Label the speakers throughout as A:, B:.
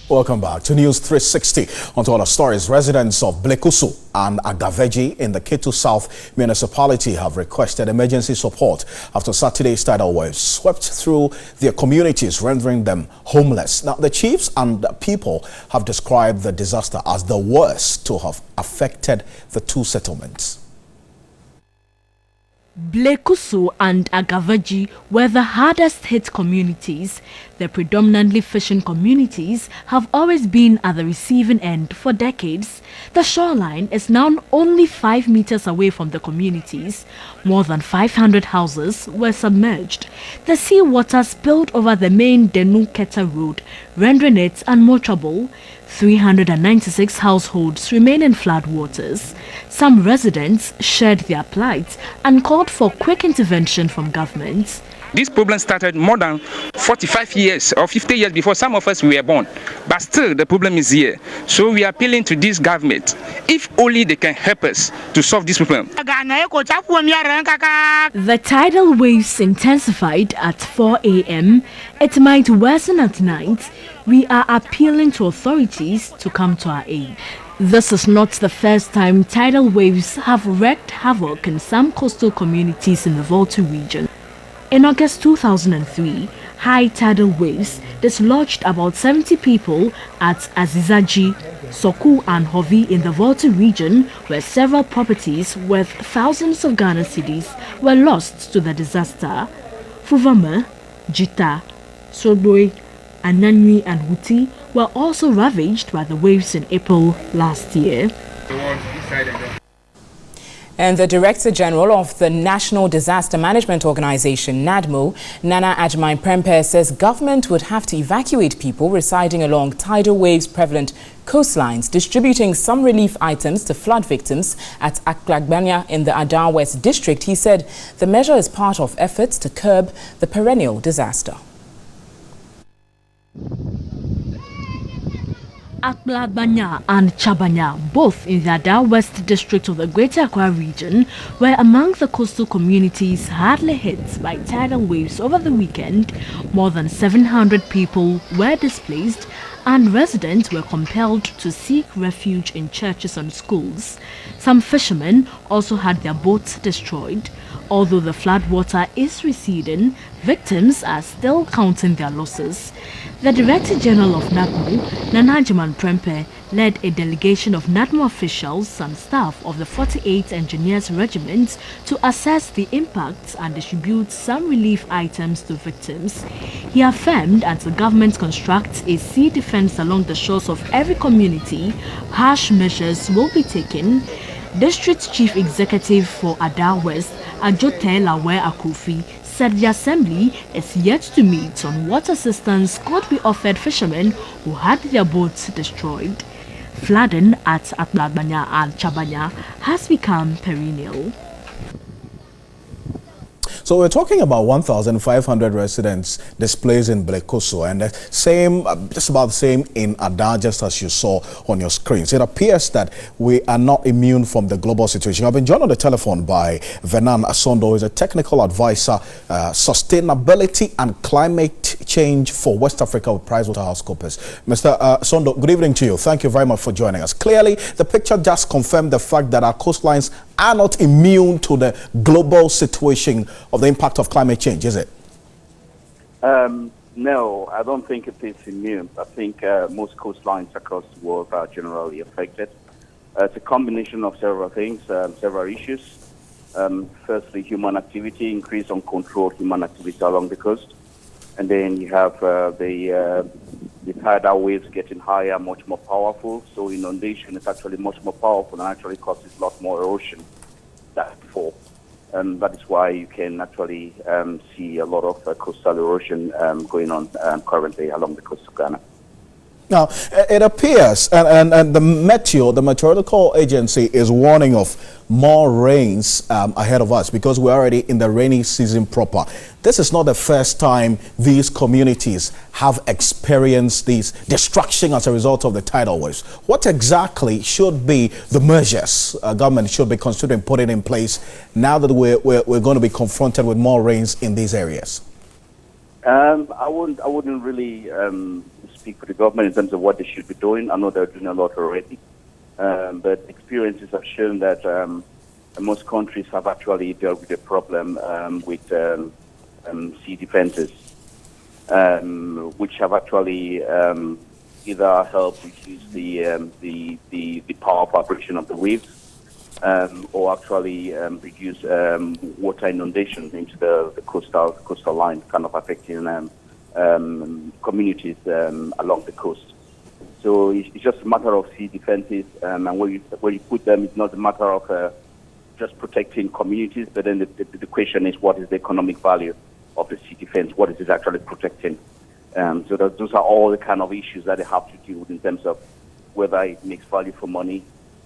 A: Welcome back to News 360. On to other stories, residents of Blekusu and Agaveji in the pt2 South municipality have requested emergency support after Saturday's tidal waves swept through their communities, rendering them homeless. Now, the chiefs and the people have described the disaster as the worst to have affected the two settlements.
B: Blekusu and Agaveji were the hardest hit communities. The predominantly fishing communities have always been at the receiving end for decades. The shoreline is now only 5 meters away from the communities. More than 500 houses were submerged. The seawater spilled over the main Denu-Keta road, rendering it unmortable. 396 households remain in floodwaters. Some residents shared their plight and called for quick intervention from government.
C: This problem started more than 45 years or 50 years before some of us were born. But still, the problem is here. So we are appealing to this government. If only they can help us to solve this problem.
B: The tidal waves intensified at 4 a.m. It might worsen at night. We are appealing to authorities to come to our aid. This is not the first time tidal waves have wreaked havoc in some coastal communities in the Volta region. In August 2003, high tidal waves dislodged about 70 people at Azizaji, Soku and Hovi in the Volta region, where several properties worth thousands of Ghana cedis were lost to the disaster. Fuvama, Jita, Soboi, Ananui and Huti were also ravaged by the waves in April last year.
D: And the Director General of the National Disaster Management Organization, NADMO, Nana Ajman Prempeh, says government would have to evacuate people residing along tidal waves prevalent coastlines, distributing some relief items to flood victims at Aklagbanya in the Adar West district. He said the measure is part of efforts to curb the perennial disaster.
B: Aklagbanya and Chabanya, both in the Adar West district of the Greater Accra region, were among the coastal communities hardly hit by tidal waves over the weekend. More than 700 people were displaced and residents were compelled to seek refuge in churches and schools. Some fishermen also had their boats destroyed. Although the floodwater is receding, victims are still counting their losses. The Director General of NADMO, Nana Ajman Prempeh, led a delegation of NADMO officials and staff of the 48th Engineers Regiment to assess the impacts and distribute some relief items to victims. He affirmed until government constructs a sea defense along the shores of every community, harsh measures will be taken. District Chief Executive for Adar West, Ajote Lawe Akufi, said the assembly is yet to meet on what assistance could be offered fishermen who had their boats destroyed. Flooding at Aklagbanya and Chabanya has become perennial.
A: So we're talking about 1,500 residents displaced in Blekusu, and the same, just about the same in Adar, just as you saw on your screens. It appears that we are not immune from the global situation. I've been joined on the telephone by Venan Asondo, who is a technical advisor, sustainability and climate change for West Africa with PricewaterhouseCoopers. Mr. Asondo, good evening to you. Thank you very much for joining us. Clearly, the picture just confirmed the fact that our coastlines are not immune to the global situation of the impact of climate change, is it?
E: No, I don't think it is immune. I think most coastlines across the world are generally affected. It's a combination of several things, several issues. Firstly, human activity, increased uncontrolled human activity along the coast. And then you have the tidal waves getting higher, much more powerful. So inundation is actually much more powerful and actually causes a lot more erosion than before. That is why you can actually see a lot of coastal erosion going on currently along the coast of Ghana.
A: Now, it appears, and the meteorological agency is warning of more rains ahead of us because we're already in the rainy season proper. This is not the first time these communities have experienced this destruction as a result of the tidal waves. What exactly should be the measures government should be considering putting in place now that we're going to be confronted with more rains in these areas?
E: I wouldn't really speak for the government in terms of what they should be doing. I know they're doing a lot already. But experiences have shown that most countries have actually dealt with the problem with sea defenses, which have actually either helped reduce the power of vibration of the waves, or actually reduce water inundation into the coastal line, kind of affecting communities along the coast. So it's just a matter of sea defenses, and where you put them, it's not a matter of just protecting communities, but then the question is, what is the economic value of the sea defense? What is it actually protecting? So those are all the kind of issues that they have to deal with in terms of whether it makes value for money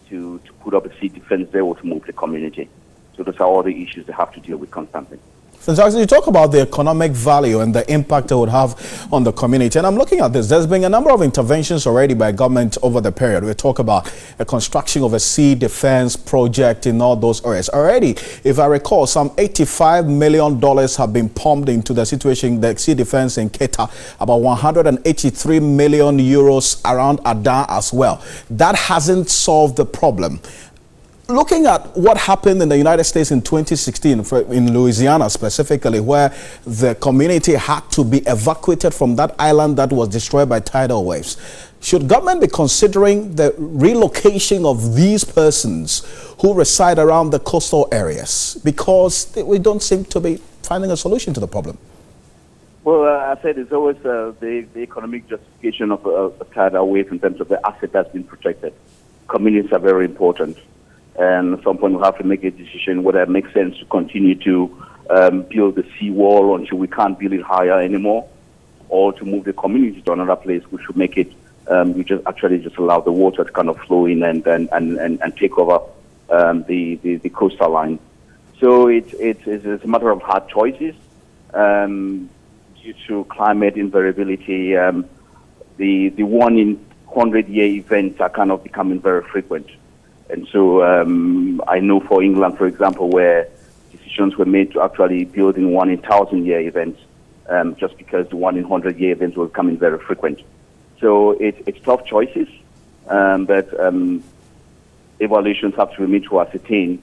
E: to put up a sea defense there or to move the community. So those are all the issues they have to deal with constantly.
A: Fantastic. You talk about the economic value and the impact it would have on the community. And I'm looking at this. There's been a number of interventions already by government over the period. We talk about the construction of a sea defense project in all those areas. Already, if I recall, some $85 million have been pumped into the situation, the sea defense in Keta, about 183 million euros around Ada as well. That hasn't solved the problem. Looking at what happened in the United States in 2016, in Louisiana specifically, where the community had to be evacuated from that island that was destroyed by tidal waves, should government be considering the relocation of these persons who reside around the coastal areas? Because we don't seem to be finding a solution to the problem.
E: Well, I said it's always the economic justification of a tidal wave in terms of the asset that's been protected. Communities are very important. And at some point we'll have to make a decision whether it makes sense to continue to build the seawall until we can't build it higher anymore, or to move the community to another place, which would make it, we just allow the water to kind of flow in and take over the coastal line. So it's a matter of hard choices due to climate invariability. The 1 in 100-year events are kind of becoming very frequent. And so I know for England, for example, where decisions were made to actually build in 1 in 1,000-year events, just because the 1 in 100-year events were becoming very frequent. So it's tough choices, but evaluations have to be made to ascertain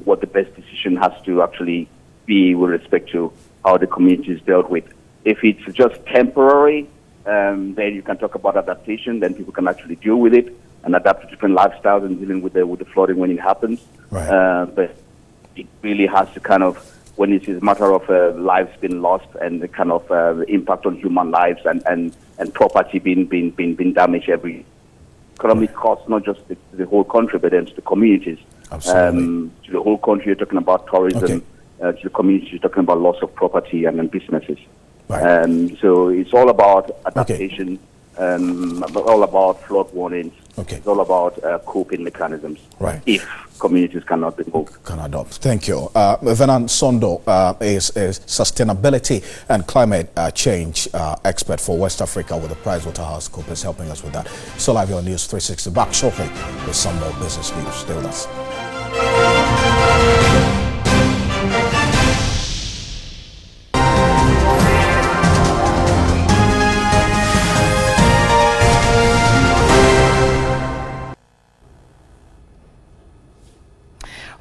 E: what the best decision has to actually be with respect to how the community is dealt with. If it's just temporary, then you can talk about adaptation, then people can actually deal with it and adapt to different lifestyles and dealing with the flooding when it happens.
A: Right.
E: But it really has to kind of, when it is a matter of lives being lost and the kind of impact on human lives and property being damaged every economic cost, not just the whole country, but then to the communities.
A: Absolutely.
E: To the whole country, you're talking about tourism.
A: Okay.
E: To the community, you're talking about loss of property and businesses.
A: Right.
E: So it's all about adaptation, all about flood warnings.
A: Okay.
E: It's all about coping mechanisms.
A: Right.
E: If communities cannot be moved.
A: Can adopt. Thank you. Venant Sondo is a sustainability and climate change expert for West Africa with the PricewaterhouseCoopers, helping us with that. So live on News 360. Back shortly with some more business news. Stay with us.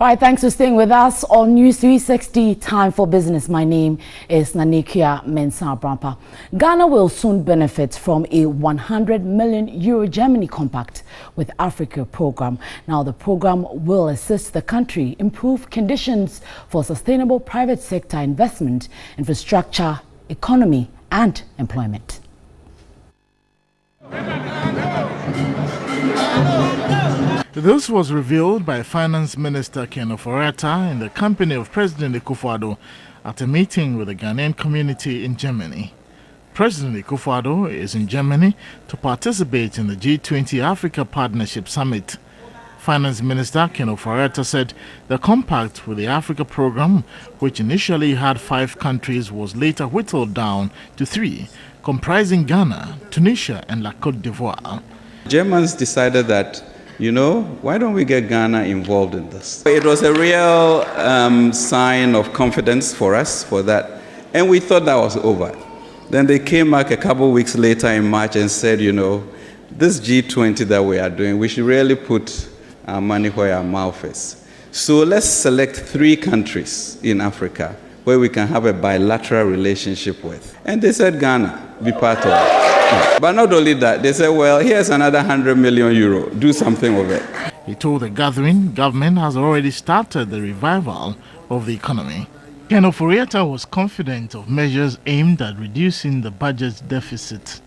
F: All right, thanks for staying with us on News 360, Time for Business. My name is Nanikia Mensah Brampa. Ghana will soon benefit from a 100 million euro Germany compact with Africa program. Now, the program will assist the country improve conditions for sustainable private sector investment, infrastructure, economy, and employment.
G: This was revealed by Finance Minister Ken Ofori-Atta in the company of President Akufo-Addo at a meeting with the Ghanaian community in Germany. President Akufo-Addo is in Germany to participate in the G20 Africa Partnership Summit. Finance Minister Ken Ofori-Atta said the compact with the Africa program, which initially had 5 countries, was later whittled down to 3, comprising Ghana, Tunisia, and La Côte d'Ivoire.
H: Germans decided that, why don't we get Ghana involved in this? It was a real sign of confidence for us for that, and we thought that was over. Then they came back a couple weeks later in March and said, you know, this G20 that we are doing, we should really put our money where our mouth is. So let's select 3 countries in Africa where we can have a bilateral relationship with. And they said Ghana, be part of it. But not only that, they said, well, here's another 100 million euro, do something with it.
G: He told the gathering government has already started the revival of the economy. Ken Oforiatta was confident of measures aimed at reducing the budget deficit.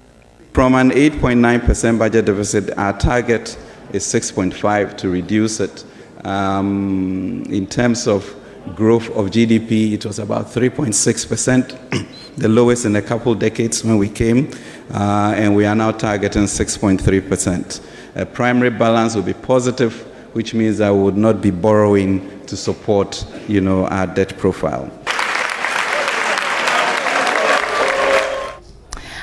H: From an 8.9% budget deficit, our target is 6.5 to reduce it. In terms of growth of GDP, it was about 3.6%, the lowest in a couple decades when we came, and we are now targeting 6.3%. Primary balance will be positive, which means that we would not be borrowing to support, you know, our debt profile.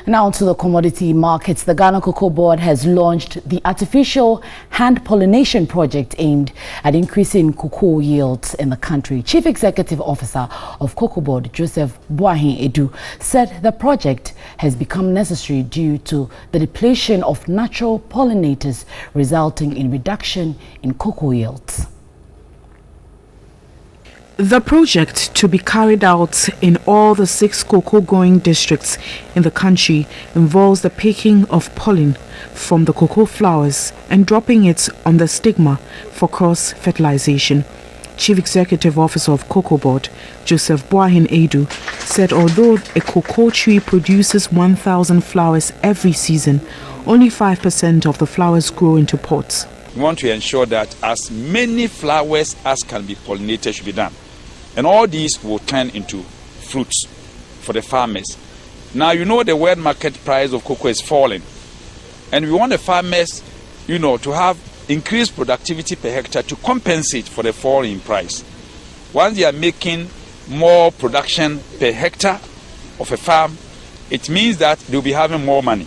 F: Now to the commodity markets. The Ghana Cocoa Board has launched the artificial hand pollination project aimed at increasing cocoa yields in the country. Chief Executive Officer of Cocoa Board, Joseph Boahin Edu, said the project has become necessary due to the depletion of natural pollinators, resulting in reduction in cocoa yields.
I: The project, to be carried out in all the 6 cocoa-growing districts in the country, involves the picking of pollen from the cocoa flowers and dropping it on the stigma for cross-fertilization. Chief Executive Officer of Cocoa Board, Joseph Boahin Edu, said although a cocoa tree produces 1,000 flowers every season, only 5% of the flowers grow into pods.
J: We want to ensure that as many flowers as can be pollinated should be done. And all these will turn into fruits for the farmers. Now, you know the world market price of cocoa is falling. And we want the farmers, you know, to have increased productivity per hectare to compensate for the fall in price. Once they are making more production per hectare of a farm, it means that they'll be having more money.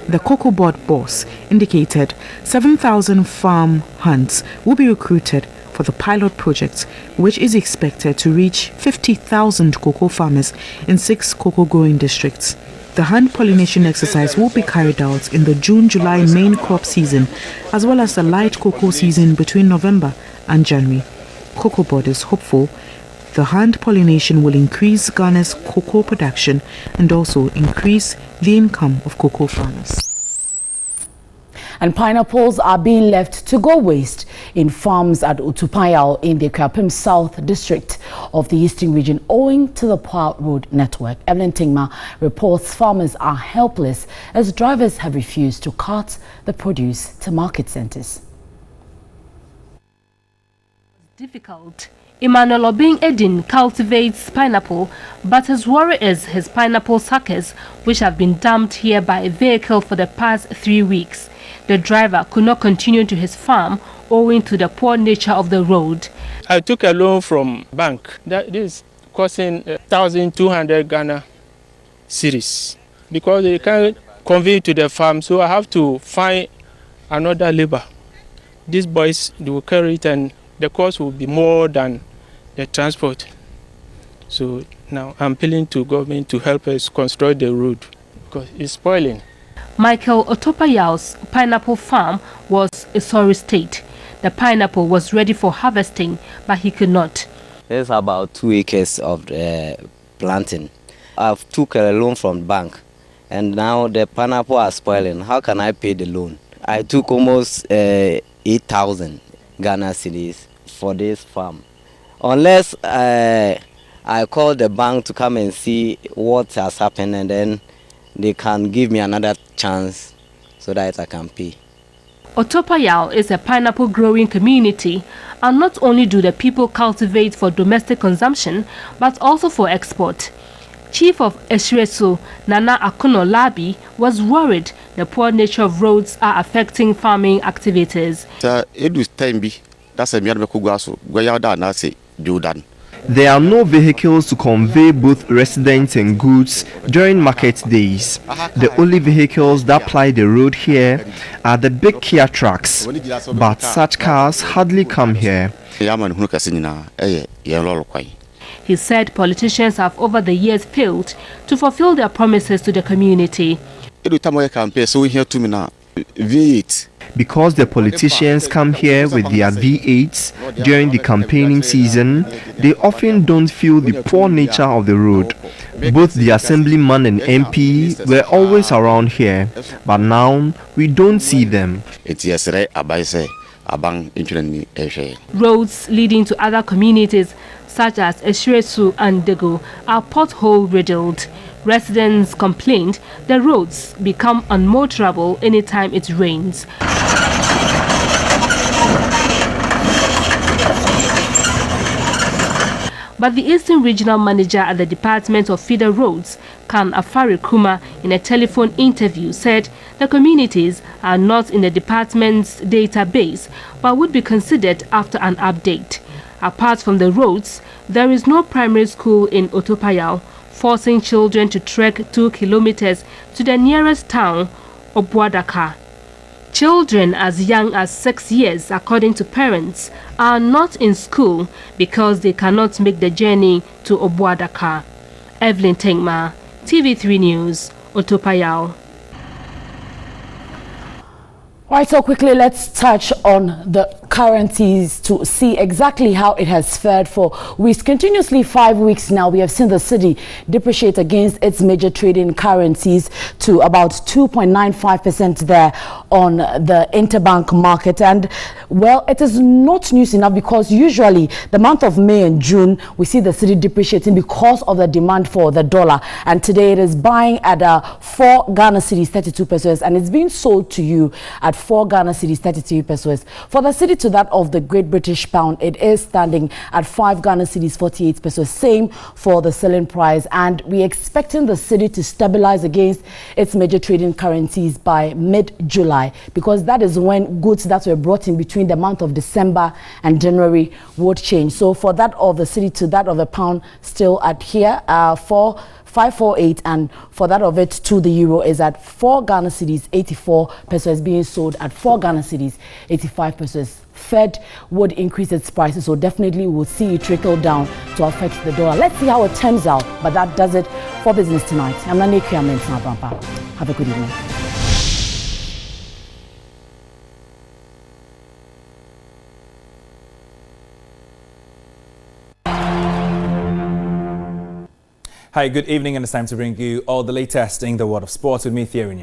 I: The Cocoa Board boss indicated 7,000 farm hands will be recruited for the pilot project, which is expected to reach 50,000 cocoa farmers in 6 cocoa-growing districts. The hand pollination exercise will be carried out in the June-July main crop season, as well as the light cocoa season between November and January. Cocoa Board is hopeful the hand pollination will increase Ghana's cocoa production and also increase the income of cocoa farmers.
F: And pineapples are being left to go waste in farms at Utupayao in the Kwapim South District of the Eastern Region owing to the poor road network. Evelyn Tingma reports farmers are helpless as drivers have refused to cart the produce to market centers.
B: Difficult. Emmanuel Obing Edin cultivates pineapple, but his worry is his pineapple suckers, which have been dumped here by a vehicle for the past 3 weeks. The driver could not continue to his farm owing to the poor nature of the road.
K: I took a loan from bank. That is costing 1,200 Ghana cedis because they can't convey to the farm, so I have to find another labor. These boys, they will carry it and the cost will be more than the transport. So now I'm appealing to government to help us construct the road because it's spoiling.
B: Michael Otopayao's pineapple farm was a sorry state. The pineapple was ready for harvesting, but he could not.
L: There's about 2 acres of planting. I've took a loan from the bank, and now the pineapple are spoiling. How can I pay the loan? I took almost 8,000 Ghana cedis for this farm. Unless I call the bank to come and see what has happened, and then they can give me another chance so that I can pay.
B: Otopayao is a pineapple growing community, and not only do the people cultivate for domestic consumption, but also for export. Chief of Eshireso, Nana Akono Labi, was worried the poor nature of roads are affecting farming activities.
M: There are no vehicles to convey both residents and goods during market days. The only vehicles that ply the road here are the big Kia trucks, but such cars hardly come here.
B: He said politicians have over the years failed to fulfill their promises to the community.
M: Because the politicians come here with their V8s during the campaigning season, they often don't feel the poor nature of the road. Both the assemblyman and MP were always around here, but now we don't see them.
B: Roads leading to other communities such as Eshiresu and Dego are pothole riddled. Residents complained the roads become unmotorable anytime it rains. But the Eastern Regional Manager at the Department of Feeder Roads, Kan Afari Kuma, in a telephone interview said the communities are not in the department's database but would be considered after an update. Apart from the roads, there is no primary school in Otopayal, forcing children to trek 2 kilometers to the nearest town, Obuadaka. Children as young as 6 years, according to parents, are not in school because they cannot make the journey to Obuadaka. Evelyn Tengma, TV3 News, Otopayal.
F: Right, so quickly let's touch on the currencies to see exactly how it has fared for weeks. Continuously 5 weeks now, we have seen the cedi depreciate against its major trading currencies to about 2.95% there on the interbank market. And well, it is not news enough because usually the month of May and June, we see the cedi depreciating because of the demand for the dollar. And today it is buying at 4 Ghana cedis 32 pesos and it's being sold to you at 4 Ghana cedis 33 pesos. For the cedi to that of the Great British Pound, it is standing at 5 Ghana cedis 48 pesos. Same for the selling price, and we're expecting the cedi to stabilize against its major trading currencies by mid-July, because that is when goods that were brought in between the month of December and January would change. So for that of the cedi to that of the pound, still at here 548, and for that of it to the euro is at 4 Ghana cedis 84 pesos, being sold at 4 Ghana cedis 85 pesos. Fed would increase its prices, so definitely we'll see it trickle down to affect the dollar. Let's see how it turns out, but that does it for business tonight. I'm News360 Mensah Brampa. Have a good evening.
N: Hi, good evening, and it's time to bring you all the latest in the world of sports with me, Thierry.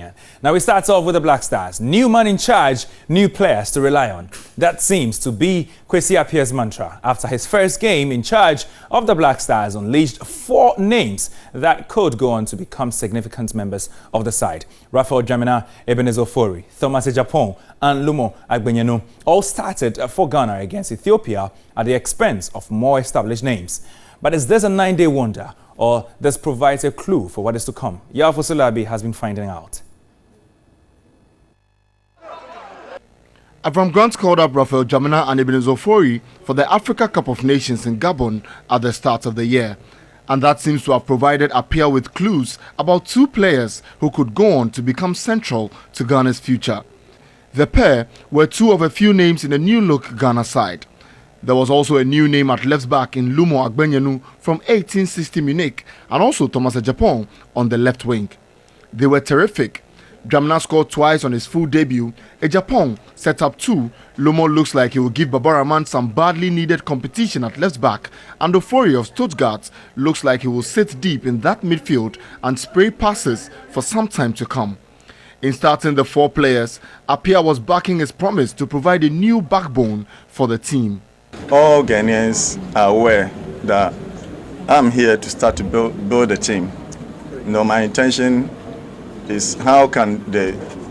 N: Now we start off with the Black Stars. New man in charge, new players to rely on. That seems to be Kwesi Appiah's mantra. After his first game in charge of the Black Stars, unleashed 4 names that could go on to become significant members of the side. Raphael Jamina, Ebenezer Ofori, Thomas Ejapon, and Lumo Agbenyanu all started for Ghana against Ethiopia at the expense of more established names. But is this a 9-day wonder, or this provides a clue for what is to come? Yafo Sulabi has been finding out.
O: Avram Grant called up Raphael Jamina and Ebenezer Ofori for the Africa Cup of Nations in Gabon at the start of the year. And that seems to have provided Appiah with clues about 2 players who could go on to become central to Ghana's future. The pair were 2 of a few names in a new-look Ghana side. There was also a new name at left back in Lumo Agbenyanu from 1860 Munich, and also Thomas Ejapon on the left wing. They were terrific. Jamina scored twice on his full debut. Ejapon set up 2. Lumo looks like he will give Babaraman some badly needed competition at left back, and Ofori of Stuttgart looks like he will sit deep in that midfield and spray passes for some time to come. In starting the 4 players, Appiah was backing his promise to provide a new backbone for the team.
P: All Ghanaians are aware that I'm here to start to build a team. My intention is how can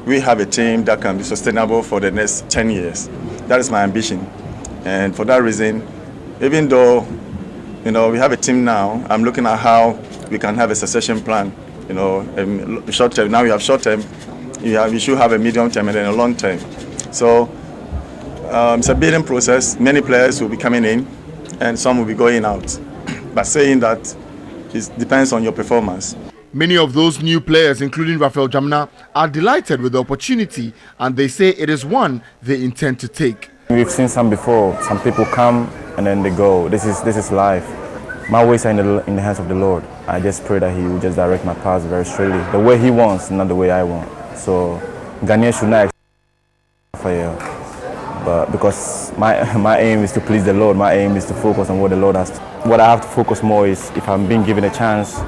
P: we have a team that can be sustainable for the next 10 years. That is my ambition. And for that reason, even though we have a team now, I'm looking at how we can have a succession plan. Short term. Now we have short term. You should have a medium term and then a long term. So it's a bidding process. Many players will be coming in and some will be going out. But saying that, it depends on your performance.
O: Many of those new players, including Raphael Jamina, are delighted with the opportunity, and they say it is one they intend to take.
Q: We've seen some before. Some people come and then they go. This is life. my ways are in the hands of the Lord. I just pray that He will just direct my paths very straightly, the way He wants, not the way I want. So Ghanaians should not expect fire, but because my aim is to please the Lord. My aim is to focus on what the Lord has. What I have to focus more is, if I'm being given a chance,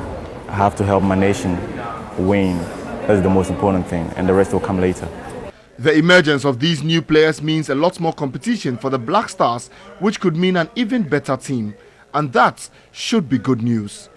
Q: I have to help my nation win. That's the most important thing, and the rest will come later.
O: The emergence of these new players means a lot more competition for the Black Stars, which could mean an even better team. And that should be good news.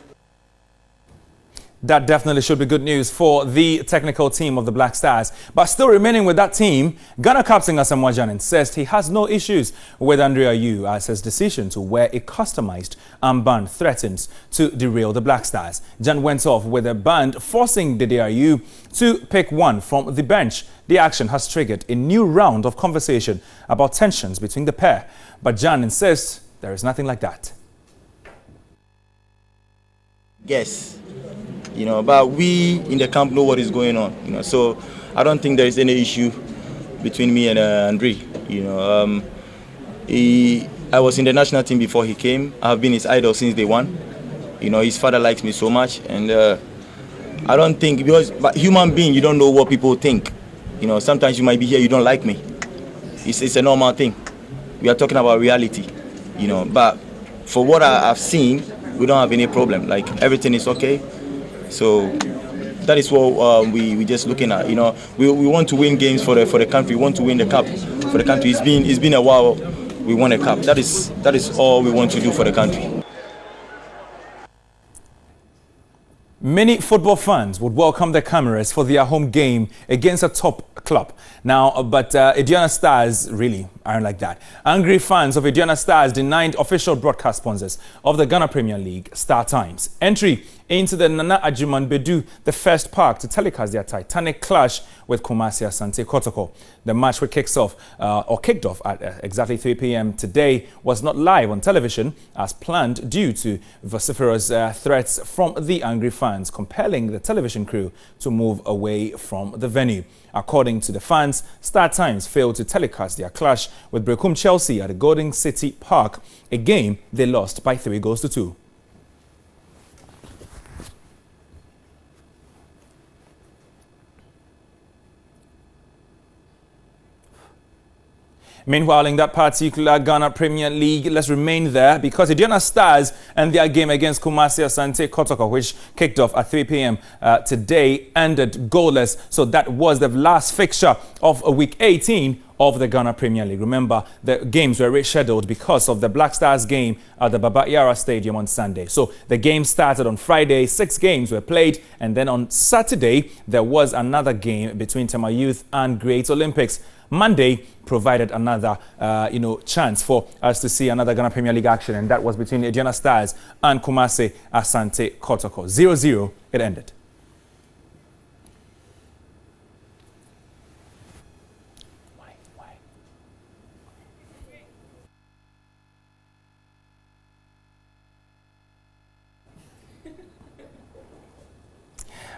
N: That definitely should be good news for the technical team of the Black Stars. But still remaining with that team, Ghana captain Asamoah Gyan insists he has no issues with Andrea Yu, as his decision to wear a customized armband threatens to derail the Black Stars. Gyan went off with a band forcing Andrea Yu to pick one from the bench. The action has triggered a new round of conversation about tensions between the pair. But Gyan insists there is nothing like that.
R: Yes, but we in the camp know what is going on, so I don't think there is any issue between me and Andre. I was in the national team before he came. I have been his idol since day one. His father likes me so much, and I don't think, but human being, you don't know what people think. Sometimes you might be here, you don't like me. It's a normal thing. We are talking about reality, but for what I've seen, we don't have any problem. Like, everything is okay. So that is what we just looking at. We want to win games for the country. We want to win the cup for the country. It's been a while. We won a cup. That is all we want to do for the country.
N: Many football fans would welcome the cameras for their home game against a top club. Now, but Aduana Stars really aren't like that. Angry fans of Aduana Stars denied official broadcast sponsors of the Ghana Premier League, Star Times, entry into the Nana Adjumani Badu, the first park to telecast their titanic clash with Kumasi Asante Kotoko. The match, which kicked off at exactly 3 p.m. today, was not live on television as planned due to vociferous threats from the angry fans, compelling the television crew to move away from the venue. According to the fans, Star Times failed to telecast their clash with Brekum Chelsea at the Golden City Park, a game they lost by 3-2. Meanwhile, in that particular Ghana Premier League, let's remain there because Aduana Stars and their game against Kumasi Asante Kotoko, which kicked off at 3 p.m. Today, ended goalless. So that was the last fixture of week 18 of the Ghana Premier League. Remember, the games were rescheduled because of the Black Stars game at the Baba Yara Stadium on Sunday. So the game started on Friday, 6 games were played, and then on Saturday, there was another game between Tema Youth and Great Olympics. Monday provided another, chance for us to see another Ghana Premier League action, and that was between Aduana Stars and Kumasi Asante Kotoko. 0-0, it ended.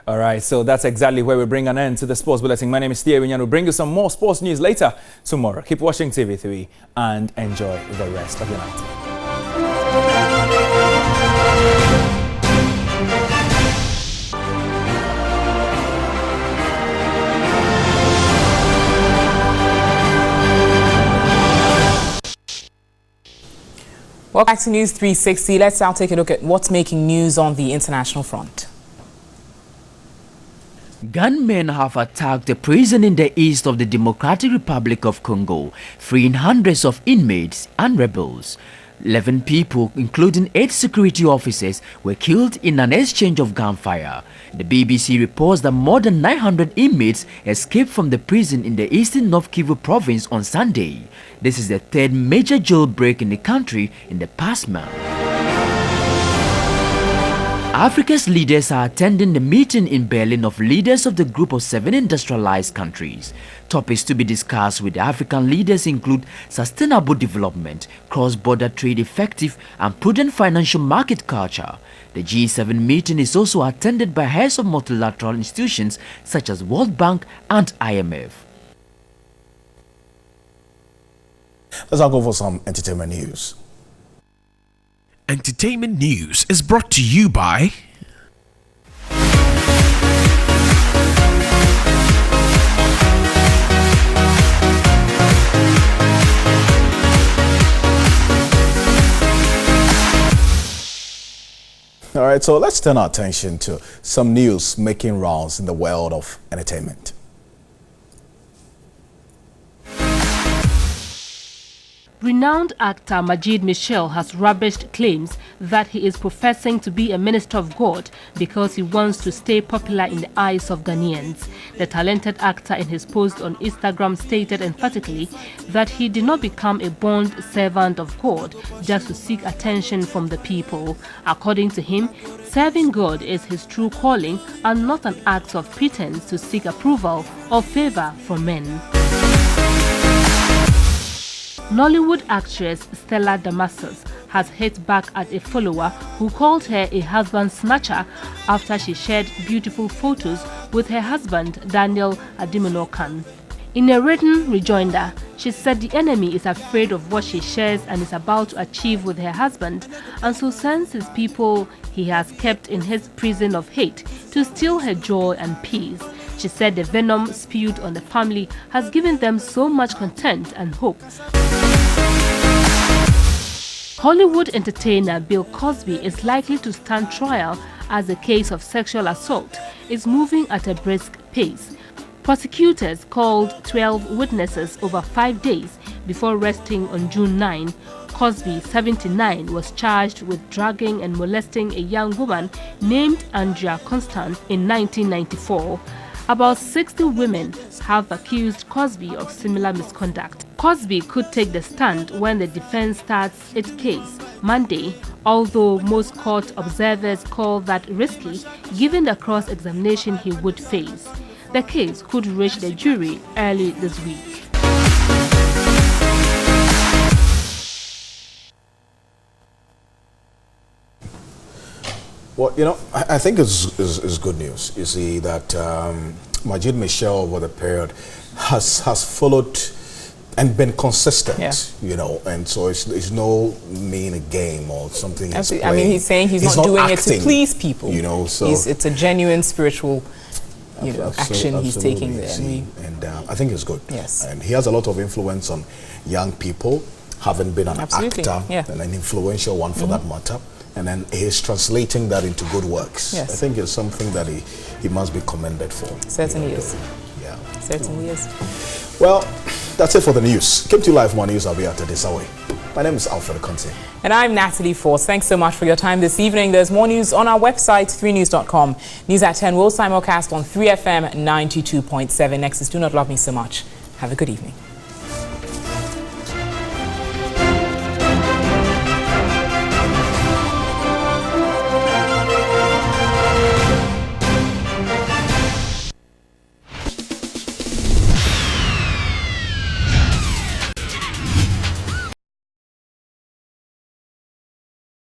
N: All right, so that's exactly where we bring an end to the Sports Bulletin. My name is Thierry, and we'll bring you some more sports news later tomorrow. Keep watching TV3 and enjoy the rest of your night.
D: Welcome back to News 360. Let's now take a look at what's making news on the international front.
S: Gunmen have attacked a prison in the east of the Democratic Republic of Congo, freeing hundreds of inmates and rebels. 11 people, including 8 security officers, were killed in an exchange of gunfire. The BBC reports that more than 900 inmates escaped from the prison in the eastern North Kivu province on Sunday. This is the third major jailbreak in the country in the past month. Africa's leaders are attending the meeting in Berlin of leaders of the group of 7 industrialized countries. Topics to be discussed with African leaders include sustainable development, cross-border trade, effective and prudent financial market culture. The G7 meeting is also attended by heads of multilateral institutions such as World Bank and IMF.
A: Let's now go for some entertainment news.
T: Entertainment News is brought to you by
A: All right, so let's turn our attention to some news making rounds in the world of entertainment.
U: Renowned actor Majid Michel has rubbished claims that he is professing to be a minister of God because he wants to stay popular in the eyes of Ghanaians. The talented actor in his post on Instagram stated emphatically that he did not become a bond servant of God just to seek attention from the people. According to him, serving God is his true calling and not an act of pretense to seek approval or favor from men. Nollywood actress Stella Damasus has hit back at a follower who called her a husband snatcher after she shared beautiful photos with her husband Daniel Adiminokan. In a written rejoinder, she said the enemy is afraid of what she shares and is about to achieve with her husband, and so sends his people he has kept in his prison of hate to steal her joy and peace. She said the venom spewed on the family has given them so much content and hope. Hollywood entertainer Bill Cosby is likely to stand trial as the case of sexual assault is moving at a brisk pace. Prosecutors called 12 witnesses over 5 days before resting on June 9. Cosby, 79, was charged with drugging and molesting a young woman named Andrea Constant in 1994. About 60 women have accused Cosby of similar misconduct. Cosby could take the stand when the defense starts its case Monday, although most court observers call that risky given the cross-examination he would face. The case could reach the jury early this week.
A: Well, you know, I think it's good news. You see that Majid Michel over the period has followed and been consistent, you know, and so it's no mean game or something.
D: I mean, he's saying he's not doing acting, it to please people.
A: You know, so
D: it's a genuine spiritual, you know, action he's taking there.
A: And I think it's good.
D: Yes.
A: And he has a lot of influence on young people, having been an actor and an influential one for that matter. And then he's translating that into good works.
D: Yes.
A: I think it's something that he must be commended for.
D: Certainly is.
A: Yeah.
D: Certainly is.
A: Well, that's it for the news. Keep to Live More News. I'll be after this away. My name is Alfred Conte.
D: And I'm Natalie Force. Thanks so much for your time this evening. There's more news on our website, 3news.com. News at 10 will simulcast on 3FM 92.7. Next is Do Not Love Me So Much. Have a good evening.